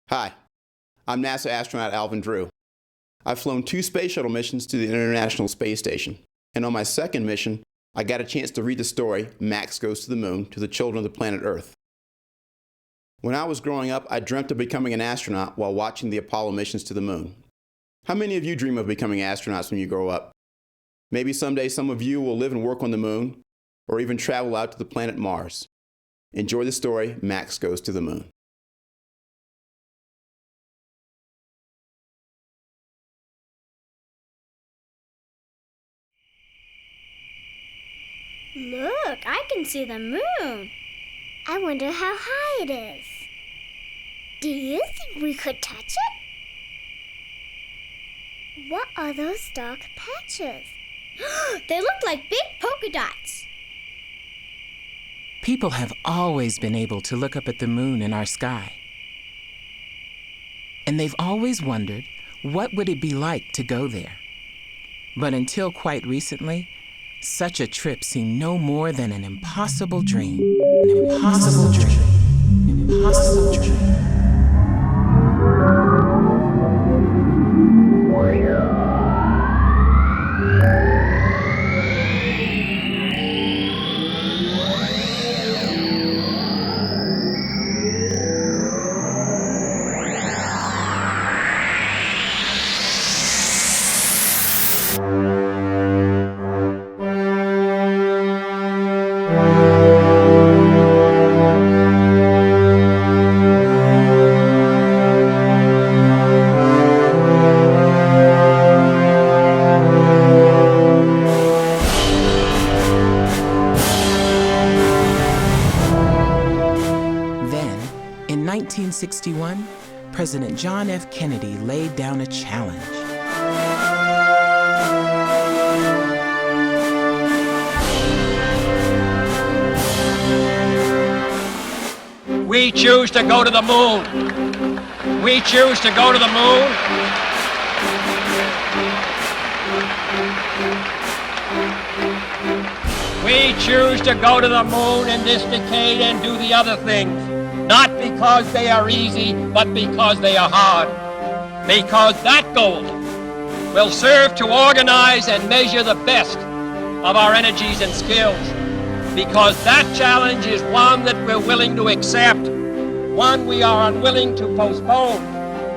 Hi, I'm NASA astronaut Alvin Drew. I've flown 2 space shuttle missions to the International Space Station, and on my second mission, I got a chance to read the story, Max Goes to the Moon, to the children of the planet Earth. When I was growing up, I dreamt of becoming an astronaut while watching the Apollo missions to the moon. How many of you dream of becoming astronauts when you grow up? Maybe someday some of you will live and work on the moon, or even travel out to the planet Mars. Enjoy the story, Max Goes to the Moon. Look, I can see the moon. I wonder how high it is. Do you think we could touch it? What are those dark patches? They look like big polka dots. People have always been able to look up at the moon in our sky. And they've always wondered, what would it be like to go there? But until quite recently, such a trip seemed no more than an impossible dream. An impossible dream. An impossible dream. In 1961, President John F. Kennedy laid down a challenge. We choose to go to the moon. We choose to go to the moon. We choose to go to the moon in this decade and do the other things. Not because they are easy, but because they are hard. Because that goal will serve to organize and measure the best of our energies and skills. Because that challenge is one that we're willing to accept, one we are unwilling to postpone,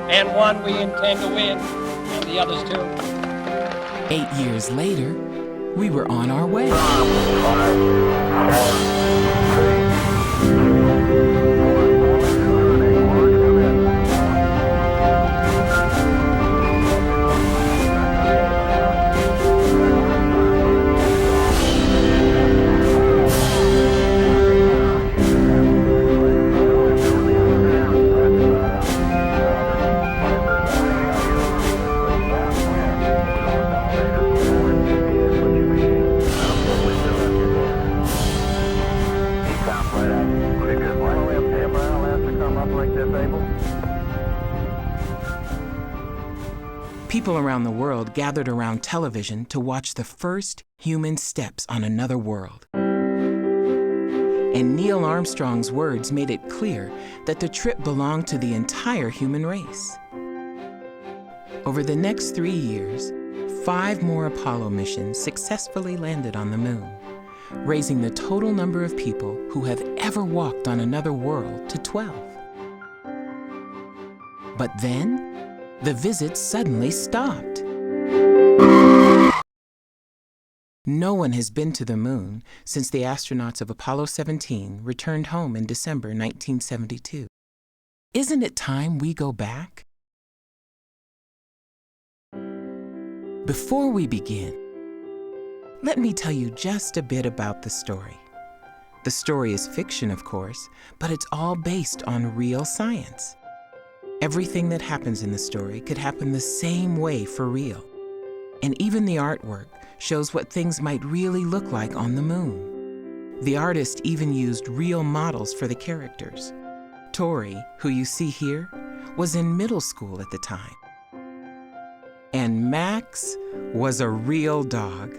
and one we intend to win, and the others too. 8 years later, we were on our way. People around the world gathered around television to watch the first human steps on another world. And Neil Armstrong's words made it clear that the trip belonged to the entire human race. Over the next 3 years, 5 more Apollo missions successfully landed on the moon, raising the total number of people who have ever walked on another world to 12. But then, the visits suddenly stopped. No one has been to the moon since the astronauts of Apollo 17 returned home in December 1972. Isn't it time we go back? Before we begin, let me tell you just a bit about the story. The story is fiction, of course, but it's all based on real science. Everything that happens in the story could happen the same way for real. And even the artwork shows what things might really look like on the moon. The artist even used real models for the characters. Tori, who you see here, was in middle school at the time. And Max was a real dog,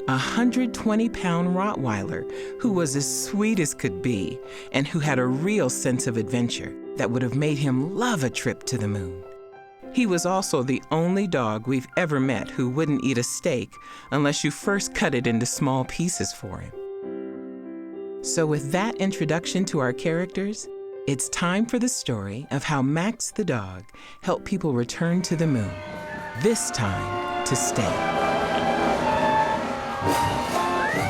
a 120-pound Rottweiler who was as sweet as could be and who had a real sense of adventure. that would have made him love a trip to the moon. He was also the only dog we've ever met who wouldn't eat a steak unless you first cut it into small pieces for him. So with that introduction to our characters, it's time for the story of how Max the dog helped people return to the moon, this time to stay.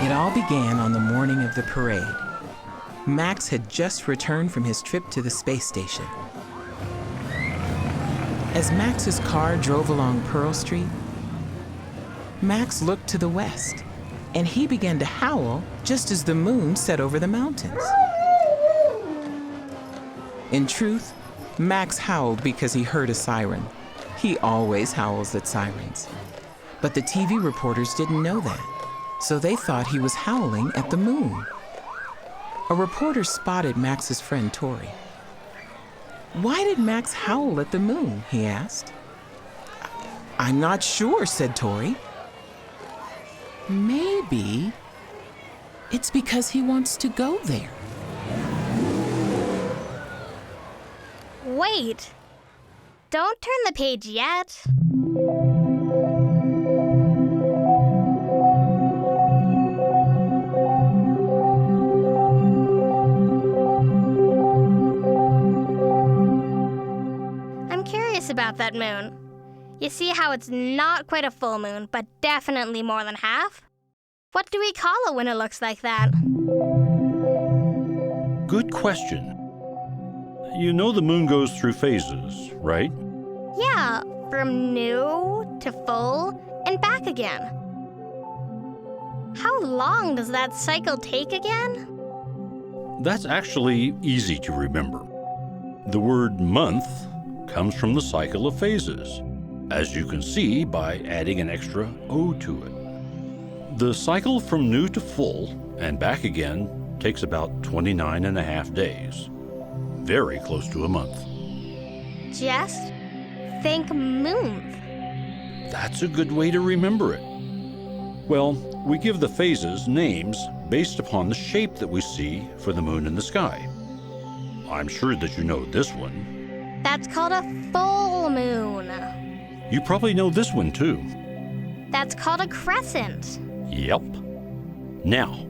It all began on the morning of the parade. Max had just returned from his trip to the space station. As Max's car drove along Pearl Street, Max looked to the west, and he began to howl just as the moon set over the mountains. In truth, Max howled because he heard a siren. He always howls at sirens. But the TV reporters didn't know that, so they thought he was howling at the moon. A reporter spotted Max's friend Tori. "Why did Max howl at the moon?" he asked. "I'm not sure," said Tori. "Maybe it's because he wants to go there." Wait! Don't turn the page yet. I'm curious about that moon. You see how it's not quite a full moon, but definitely more than half? What do we call it when it looks like that? Good question. You know the moon goes through phases, right? Yeah, from new to full and back again. How long does that cycle take again? That's actually easy to remember. The word month comes from the cycle of phases, as you can see by adding an extra O to it. The cycle from new to full and back again takes about 29 and a half days. Very close to a month. Just think moons. That's a good way to remember it. Well, we give the phases names based upon the shape that we see for the moon in the sky. I'm sure that you know this one. That's called a full moon. You probably know this one too. That's called a crescent. Yep. Now,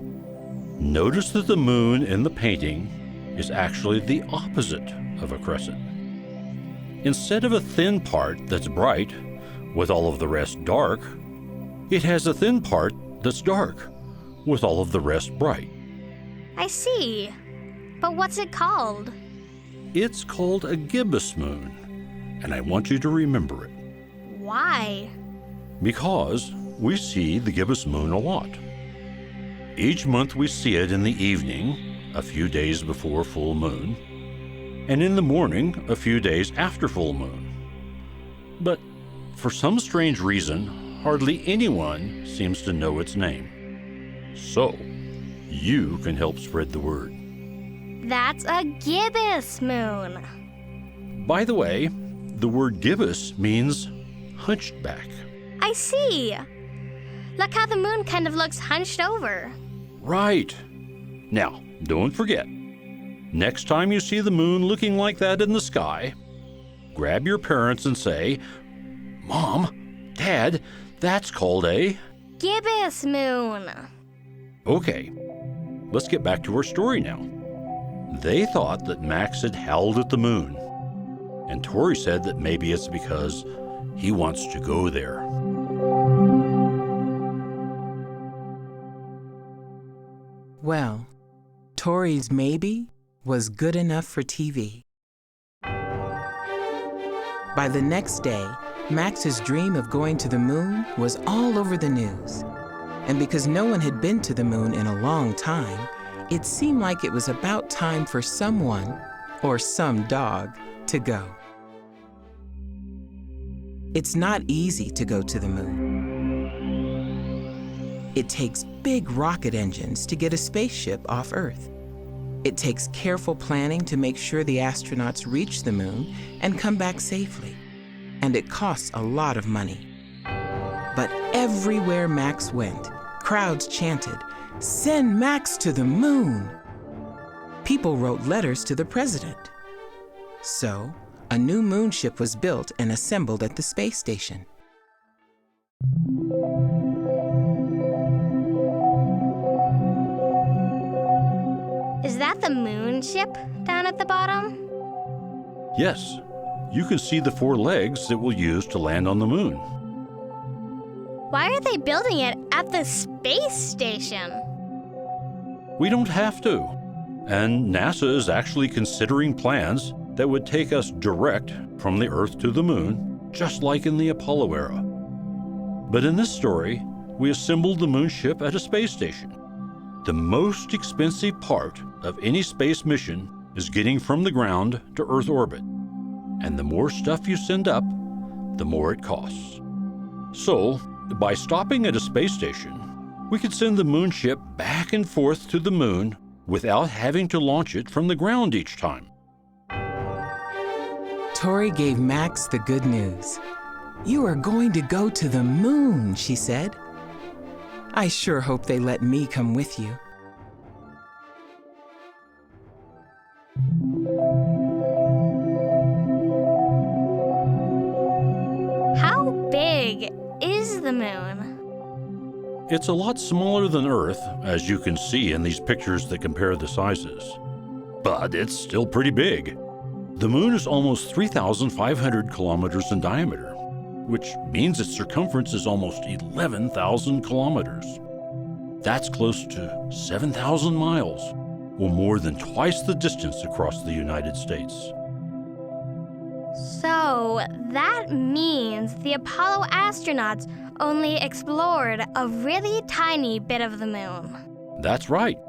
notice that the moon in the painting is actually the opposite of a crescent. Instead of a thin part that's bright, with all of the rest dark, it has a thin part that's dark, with all of the rest bright. I see. But what's it called? It's called a gibbous moon, and I want you to remember it. Why? Because we see the gibbous moon a lot. Each month we see it in the evening, a few days before full moon, and in the morning, a few days after full moon. But for some strange reason, hardly anyone seems to know its name. So, you can help spread the word. That's a gibbous moon. By the way, the word gibbous means hunched back. I see. Look how the moon kind of looks hunched over. Right. Now, don't forget, next time you see the moon looking like that in the sky, grab your parents and say, "Mom, Dad, that's called a..." Gibbous moon. Okay, let's get back to our story now. They thought that Max had howled at the moon, and Tori said that maybe it's because he wants to go there. Well, Tori's maybe was good enough for TV. By the next day, Max's dream of going to the moon was all over the news. And because no one had been to the moon in a long time, it seemed like it was about time for someone, or some dog, to go. It's not easy to go to the moon. It takes big rocket engines to get a spaceship off Earth. It takes careful planning to make sure the astronauts reach the moon and come back safely. And it costs a lot of money. But everywhere Max went, crowds chanted, "Send Max to the moon!" People wrote letters to the president. So, a new moonship was built and assembled at the space station. Is that the moon ship down at the bottom? Yes, you can see the 4 legs that we'll use to land on the moon. Why are they building it at the space station? We don't have to. And NASA is actually considering plans that would take us direct from the Earth to the moon, just like in the Apollo era. But in this story, we assembled the moon ship at a space station. The most expensive part of any space mission is getting from the ground to Earth orbit. And the more stuff you send up, the more it costs. So, by stopping at a space station, we could send the moon ship back and forth to the moon without having to launch it from the ground each time. Tori gave Max the good news. "You are going to go to the moon," she said. "I sure hope they let me come with you." How big is the moon? It's a lot smaller than Earth, as you can see in these pictures that compare the sizes. But it's still pretty big. The moon is almost 3,500 kilometers in diameter, which means its circumference is almost 11,000 kilometers. That's close to 7,000 miles, or more than twice the distance across the United States. So that means the Apollo astronauts only explored a really tiny bit of the moon. That's right.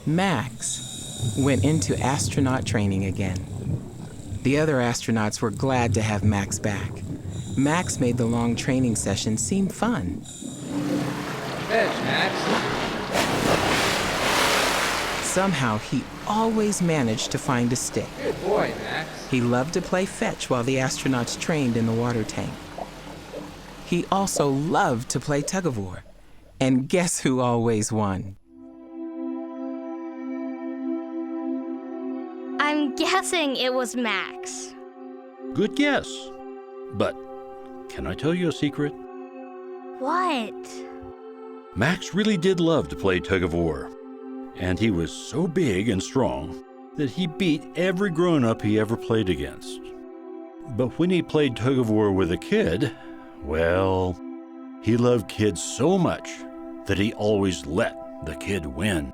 Max went into astronaut training again. The other astronauts were glad to have Max back. Max made the long training session seem fun. Fetch, Max. Somehow, he always managed to find a stick. Good boy, Max. He loved to play fetch while the astronauts trained in the water tank. He also loved to play tug-of-war. And guess who always won? I'm guessing it was Max. Good guess. But can I tell you a secret? What? Max really did love to play tug-of-war. And he was so big and strong that he beat every grown-up he ever played against. But when he played tug-of-war with a kid, well, he loved kids so much that he always let the kid win.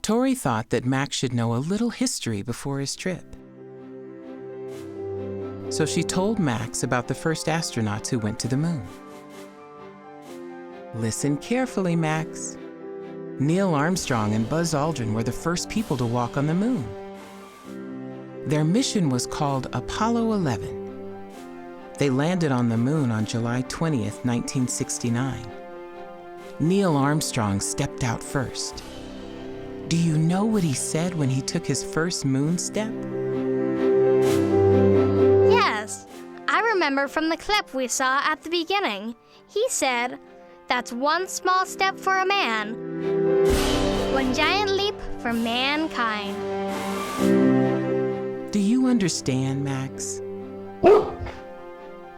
Tori thought that Max should know a little history before his trip. So she told Max about the first astronauts who went to the moon. Listen carefully, Max. Neil Armstrong and Buzz Aldrin were the first people to walk on the moon. Their mission was called Apollo 11. They landed on the moon on July 20th, 1969. Neil Armstrong stepped out first. Do you know what he said when he took his first moon step? Yes, I remember from the clip we saw at the beginning. He said, "That's one small step for a man, one giant leap for mankind." Do you understand, Max?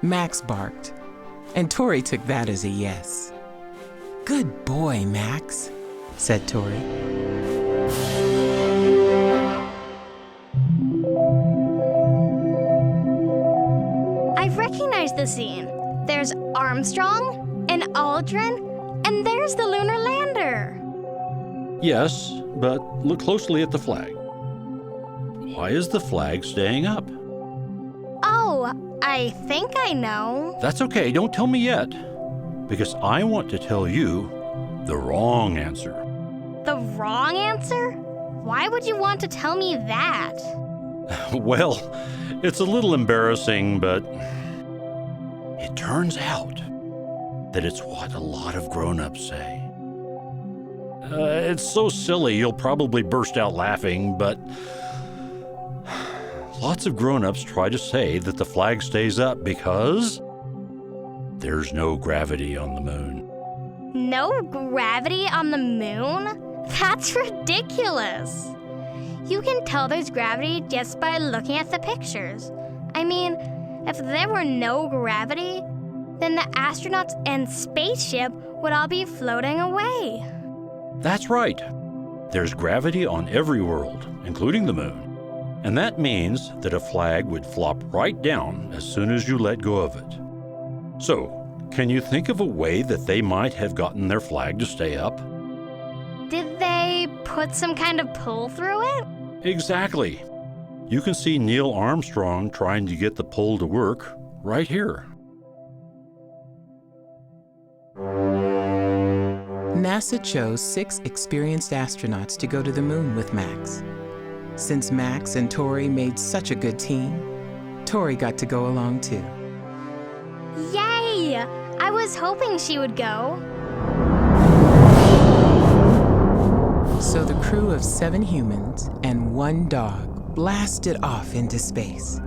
Max barked, and Tori took that as a yes. Good boy, Max, said Tori. I recognize the scene. There's Armstrong and Aldrin, and there's the lunar lander. Yes, but look closely at the flag. Why is the flag staying up? Oh, I think I know. That's okay, don't tell me yet, because I want to tell you the wrong answer. The wrong answer? Why would you want to tell me that? Well, it's a little embarrassing, but it turns out that it's what a lot of grown-ups say. It's so silly you'll probably burst out laughing, but Lots of grown-ups try to say that the flag stays up because there's no gravity on the moon. No gravity on the moon? That's ridiculous. You can tell there's gravity just by looking at the pictures. I mean, if there were no gravity, then the astronauts and spaceship would all be floating away. That's right. There's gravity on every world, including the moon. And that means that a flag would flop right down as soon as you let go of it. So, can you think of a way that they might have gotten their flag to stay up? Did they put some kind of pull through it? Exactly. You can see Neil Armstrong trying to get the pull to work right here. NASA chose 6 experienced astronauts to go to the moon with Max. Since Max and Tori made such a good team, Tori got to go along too. Yay! I was hoping she would go. So the crew of 7 humans and 1 dog blasted off into space.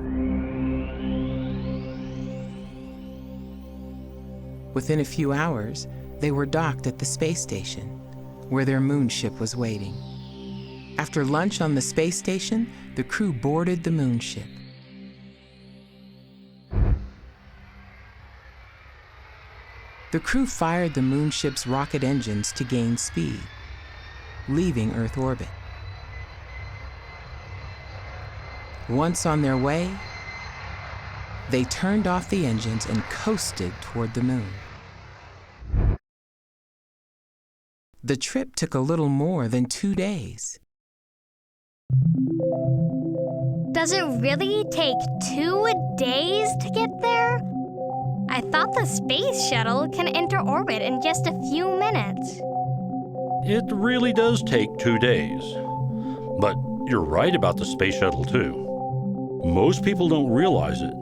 Within a few hours, they were docked at the space station, where their moonship was waiting. After lunch on the space station, the crew boarded the moonship. The crew fired the moonship's rocket engines to gain speed, leaving Earth orbit. Once on their way, they turned off the engines and coasted toward the moon. The trip took a little more than 2 days. Does it really take 2 days to get there? I thought the space shuttle can enter orbit in just a few minutes. It really does take 2 days. But you're right about the space shuttle, too. Most people don't realize it,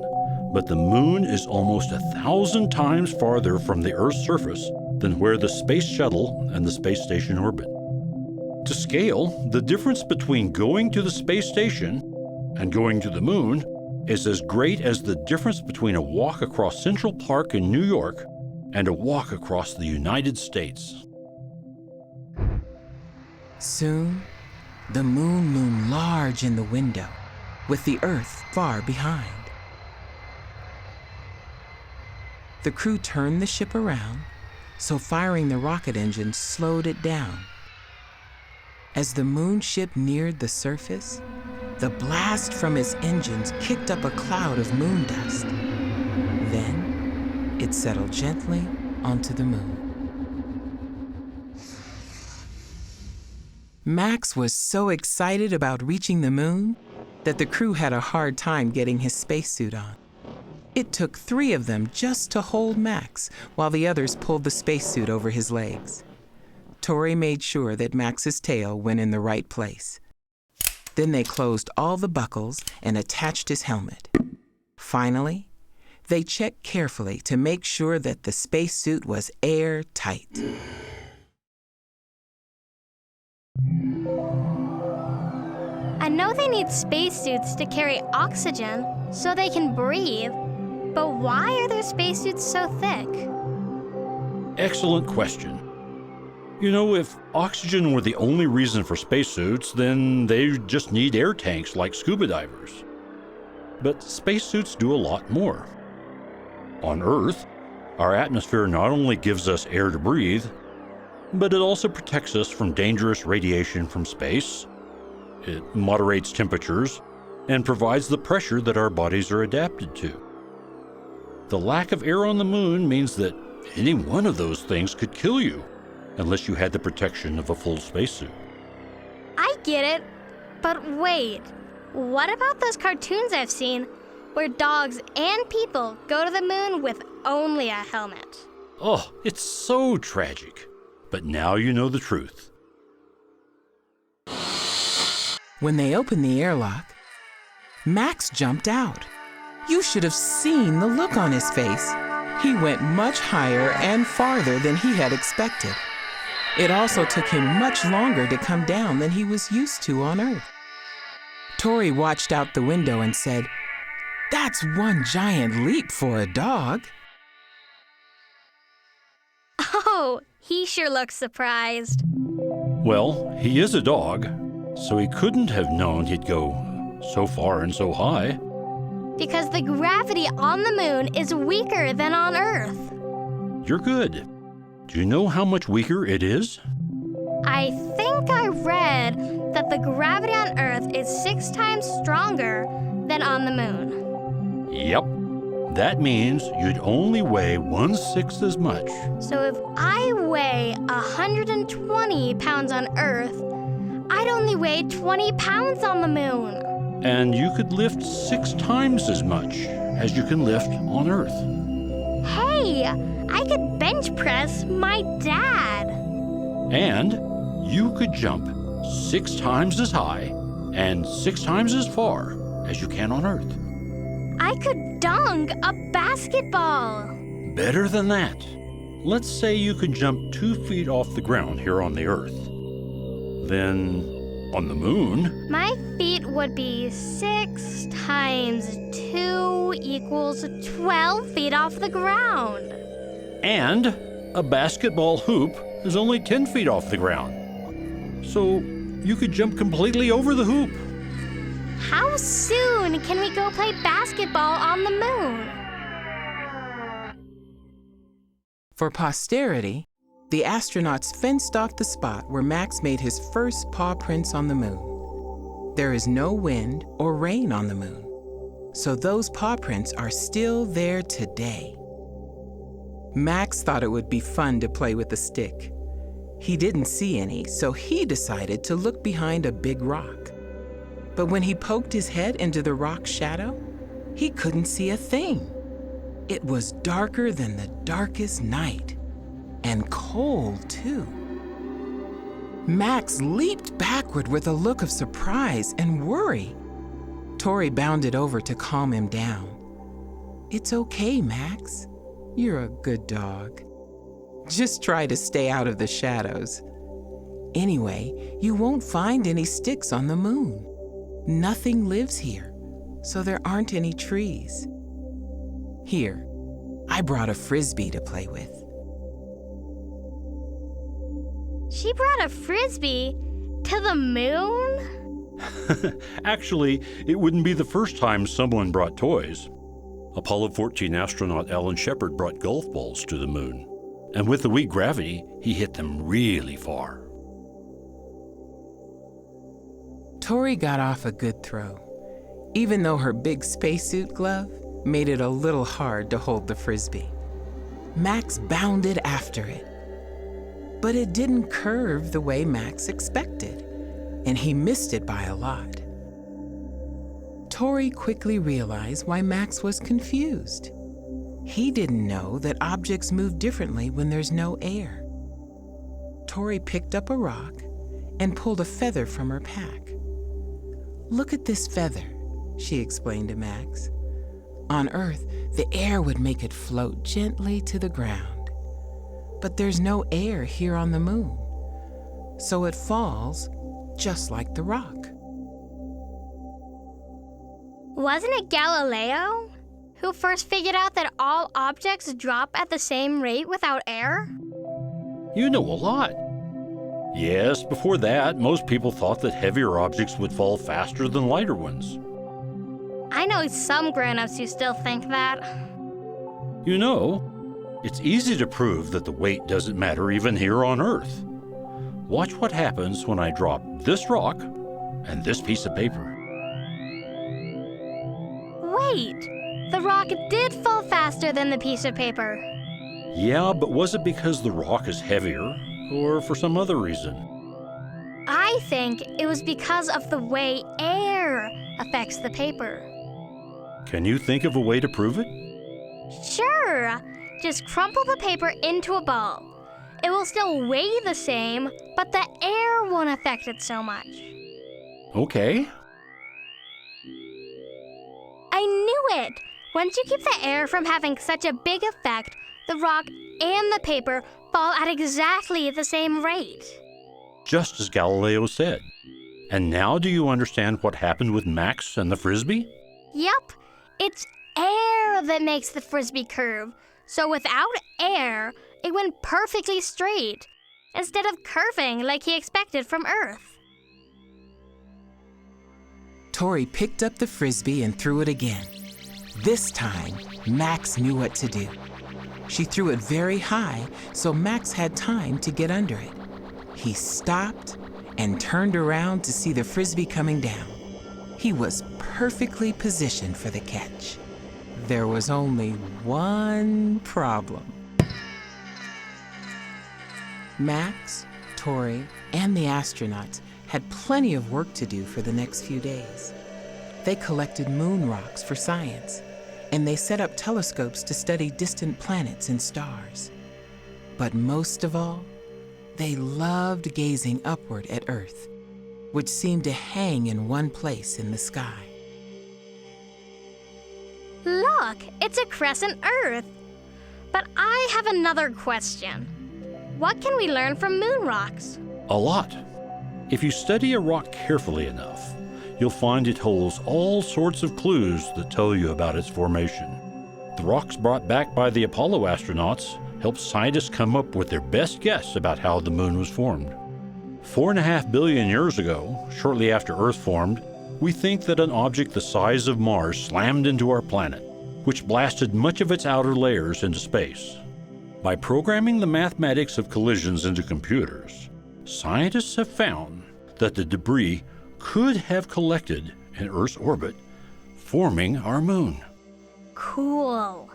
but the moon is almost 1,000 times farther from the Earth's surface than where the space shuttle and the space station orbit. To scale, the difference between going to the space station and going to the moon is as great as the difference between a walk across Central Park in New York and a walk across the United States. Soon, the moon loomed large in the window, with the Earth far behind. The crew turned the ship around, so firing the rocket engine slowed it down. As the moonship neared the surface, the blast from its engines kicked up a cloud of moon dust. Then, it settled gently onto the moon. Max was so excited about reaching the moon that the crew had a hard time getting his spacesuit on. It took 3 of them just to hold Max while the others pulled the spacesuit over his legs. Tori made sure that Max's tail went in the right place. Then they closed all the buckles and attached his helmet. Finally, they checked carefully to make sure that the spacesuit was airtight. I know they need spacesuits to carry oxygen so they can breathe, but why are their spacesuits so thick? Excellent question. You know, if oxygen were the only reason for spacesuits, then they just need air tanks like scuba divers. But spacesuits do a lot more. On Earth, our atmosphere not only gives us air to breathe, but it also protects us from dangerous radiation from space. It moderates temperatures and provides the pressure that our bodies are adapted to. The lack of air on the moon means that any one of those things could kill you, unless you had the protection of a full spacesuit. I get it, but wait, what about those cartoons I've seen where dogs and people go to the moon with only a helmet? Oh, it's so tragic. But now you know the truth. When they opened the airlock, Max jumped out. You should have seen the look on his face. He went much higher and farther than he had expected. It also took him much longer to come down than he was used to on Earth. Tori watched out the window and said, "That's one giant leap for a dog." Oh, he sure looks surprised. Well, he is a dog, so he couldn't have known he'd go so far and so high. Because the gravity on the moon is weaker than on Earth. You're good. Do you know how much weaker it is? I think I read that the gravity on Earth is 6 times stronger than on the moon. Yep. That means you'd only weigh 1/6 as much. So if I weigh 120 pounds on Earth, I'd only weigh 20 pounds on the moon. And you could lift 6 times as much as you can lift on Earth. Hey, I could bench press my dad. And you could jump 6 times as high and 6 times as far as you can on Earth. I could dunk a basketball. Better than that. Let's say you could jump 2 feet off the ground here on the Earth. Then, on the moon, My feet would be 6 times 2 equals 12 feet off the ground. and a basketball hoop is only 10 feet off the ground. So you could jump completely over the hoop. How soon can we go play basketball on the moon? For posterity, the astronauts fenced off the spot where Max made his first paw prints on the moon. There is no wind or rain on the moon, so those paw prints are still there today. Max thought it would be fun to play with a stick. He didn't see any, so he decided to look behind a big rock. But when he poked his head into the rock's shadow, he couldn't see a thing. It was darker than the darkest night, and cold too. Max leaped backward with a look of surprise and worry. Tori bounded over to calm him down. "It's okay, Max. You're a good dog. Just try to stay out of the shadows. Anyway, you won't find any sticks on the moon. Nothing lives here, so there aren't any trees. Here, I brought a frisbee to play with." She brought a frisbee to the moon? Actually, it wouldn't be the first time someone brought toys. Apollo 14 astronaut Alan Shepard brought golf balls to the moon. And with the weak gravity, he hit them really far. Tori got off a good throw, even though her big spacesuit glove made it a little hard to hold the frisbee. Max bounded after it, but it didn't curve the way Max expected, and he missed it by a lot. Tori quickly realized why Max was confused. He didn't know that objects move differently when there's no air. Tori picked up a rock and pulled a feather from her pack. "Look at this feather," she explained to Max. "On Earth, the air would make it float gently to the ground. But there's no air here on the moon, so it falls just like the rock." Wasn't it Galileo who first figured out that all objects drop at the same rate without air? You know a lot. Yes, before that, most people thought that heavier objects would fall faster than lighter ones. I know some grown-ups who still think that. You know, it's easy to prove that the weight doesn't matter even here on Earth. Watch what happens when I drop this rock and this piece of paper. Wait, the rock did fall faster than the piece of paper. Yeah, but was it because the rock is heavier or for some other reason? I think it was because of the way air affects the paper. Can you think of a way to prove it? Sure, just crumple the paper into a ball. It will still weigh the same, but the air won't affect it so much. Okay. I knew it! Once you keep the air from having such a big effect, the rock and the paper fall at exactly the same rate. Just as Galileo said. And now do you understand what happened with Max and the Frisbee? Yep, it's air that makes the Frisbee curve. So without air, it went perfectly straight, instead of curving like he expected from Earth. Tori picked up the Frisbee and threw it again. This time, Max knew what to do. She threw it very high, so Max had time to get under it. He stopped and turned around to see the Frisbee coming down. He was perfectly positioned for the catch. There was only one problem. Max, Tori, and the astronauts had plenty of work to do for the next few days. They collected moon rocks for science, and they set up telescopes to study distant planets and stars. But most of all, they loved gazing upward at Earth, which seemed to hang in one place in the sky. Look, it's a crescent Earth. But I have another question. What can we learn from moon rocks? A lot. If you study a rock carefully enough, you'll find it holds all sorts of clues that tell you about its formation. The rocks brought back by the Apollo astronauts helped scientists come up with their best guess about how the moon was formed. 4.5 billion years ago, shortly after Earth formed, we think that an object the size of Mars slammed into our planet, which blasted much of its outer layers into space. By programming the mathematics of collisions into computers, scientists have found that the debris could have collected in Earth's orbit, forming our moon. Cool.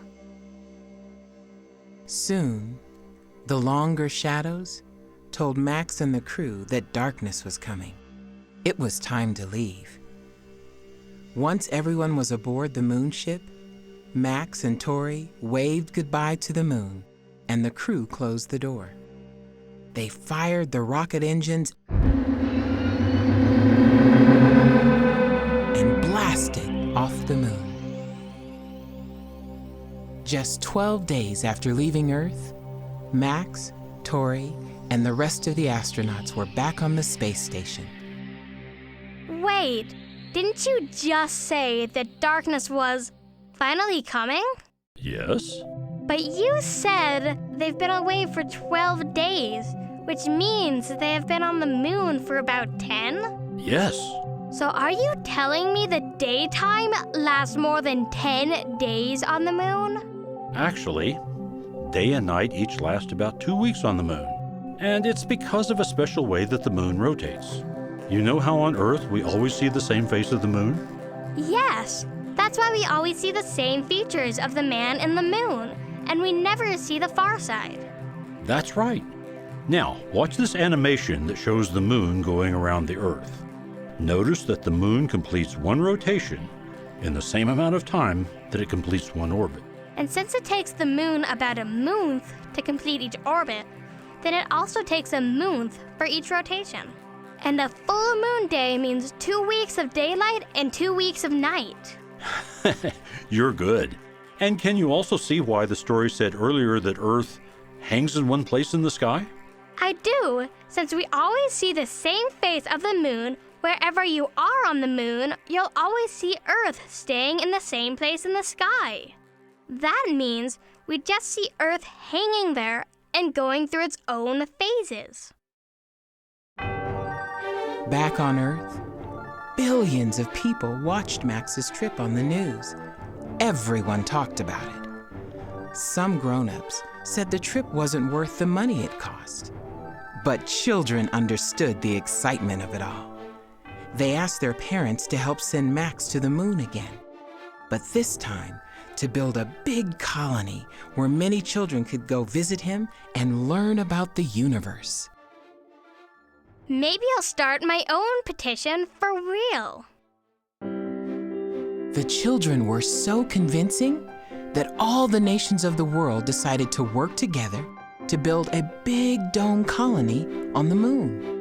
Soon, the longer shadows told Max and the crew that darkness was coming. It was time to leave. Once everyone was aboard the moon ship, Max and Tori waved goodbye to the moon, and the crew closed the door. They fired the rocket engines and blasted off the moon. Just 12 days after leaving Earth, Max, Tori, and the rest of the astronauts were back on the space station. Wait, didn't you just say that darkness was finally coming? Yes? But you said they've been away for 12 days, which means they have been on the moon for about 10? Yes. So are you telling me the daytime lasts more than 10 days on the moon? Actually, day and night each last about 2 weeks on the moon. And it's because of a special way that the moon rotates. You know how on Earth we always see the same face of the moon? Yes, that's why we always see the same features of the man in the moon, and we never see the far side. That's right. Now, watch this animation that shows the moon going around the Earth. Notice that the moon completes one rotation in the same amount of time that it completes one orbit. And since it takes the moon about a month to complete each orbit, then it also takes a month for each rotation. And a full moon day means 2 weeks of daylight and 2 weeks of night. You're good. And can you also see why the story said earlier that Earth hangs in one place in the sky? I do, since we always see the same face of the moon. Wherever you are on the moon, you'll always see Earth staying in the same place in the sky. That means we just see Earth hanging there and going through its own phases. Back on Earth, billions of people watched Max's trip on the news. Everyone talked about it. Some grown-ups said the trip wasn't worth the money it cost. But children understood the excitement of it all. They asked their parents to help send Max to the moon again. But this time, to build a big colony where many children could go visit him and learn about the universe. Maybe I'll start my own petition for real. The children were so convincing that all the nations of the world decided to work together to build a big dome colony on the moon.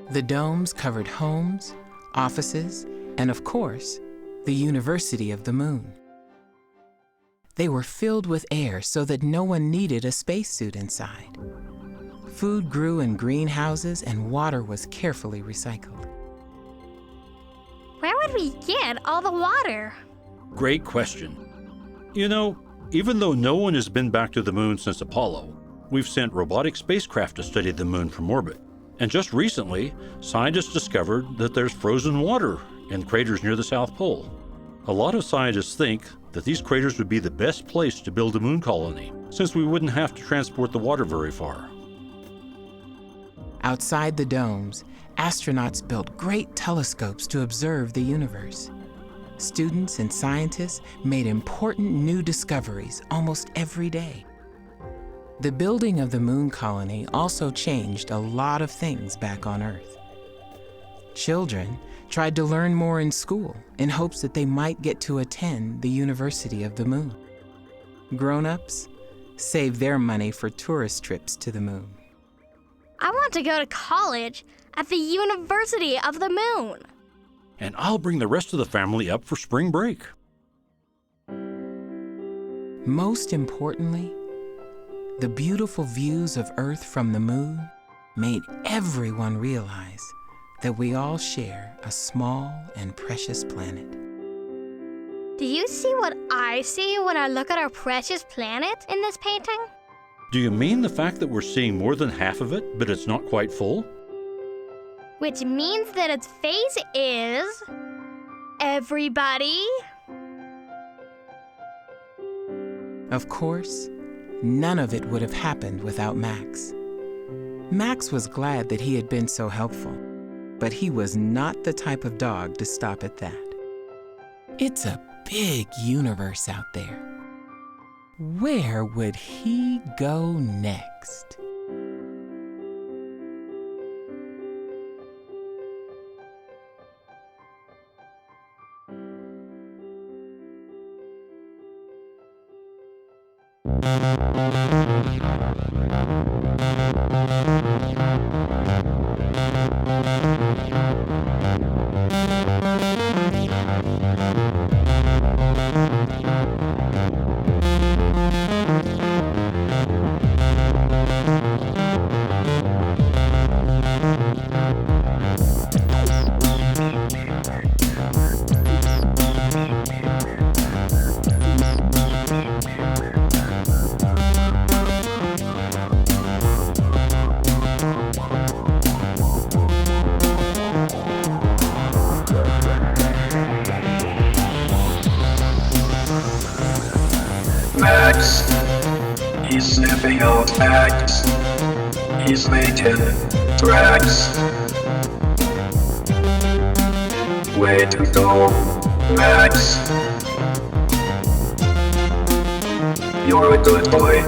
The domes covered homes, offices, and of course, the University of the Moon. They were filled with air so that no one needed a spacesuit inside. Food grew in greenhouses and water was carefully recycled. Where would we get all the water? Great question. You know, even though no one has been back to the moon since Apollo, we've sent robotic spacecraft to study the moon from orbit. And just recently, scientists discovered that there's frozen water in craters near the South Pole. A lot of scientists think that these craters would be the best place to build a moon colony, since we wouldn't have to transport the water very far. Outside the domes, astronauts built great telescopes to observe the universe. Students and scientists made important new discoveries almost every day. The building of the moon colony also changed a lot of things back on Earth. Children tried to learn more in school in hopes that they might get to attend the University of the Moon. Grown-ups saved their money for tourist trips to the moon. I want to go to college at the University of the Moon. And I'll bring the rest of the family up for spring break. Most importantly, the beautiful views of Earth from the moon made everyone realize that we all share a small and precious planet. Do you see what I see when I look at our precious planet in this painting? Do you mean the fact that we're seeing more than half of it, but it's not quite full? Which means that its face is... everybody? Of course, none of it would have happened without Max. Max was glad that he had been so helpful, but he was not the type of dog to stop at that. It's a big universe out there. Where would he go next? Max. He's sniffing out facts. He's making tracks. Way to go, Max. You're a good boy,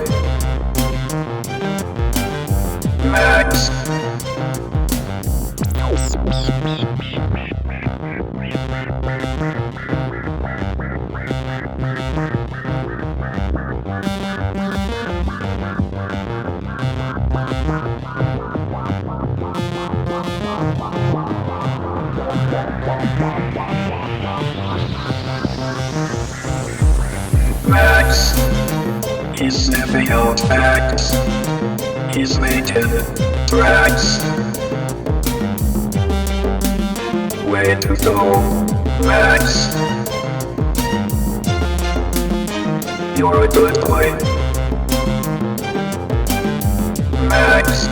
Max. Max, he's sniffing out facts. He's making tracks. Way to go, Max. You're a good boy, Max.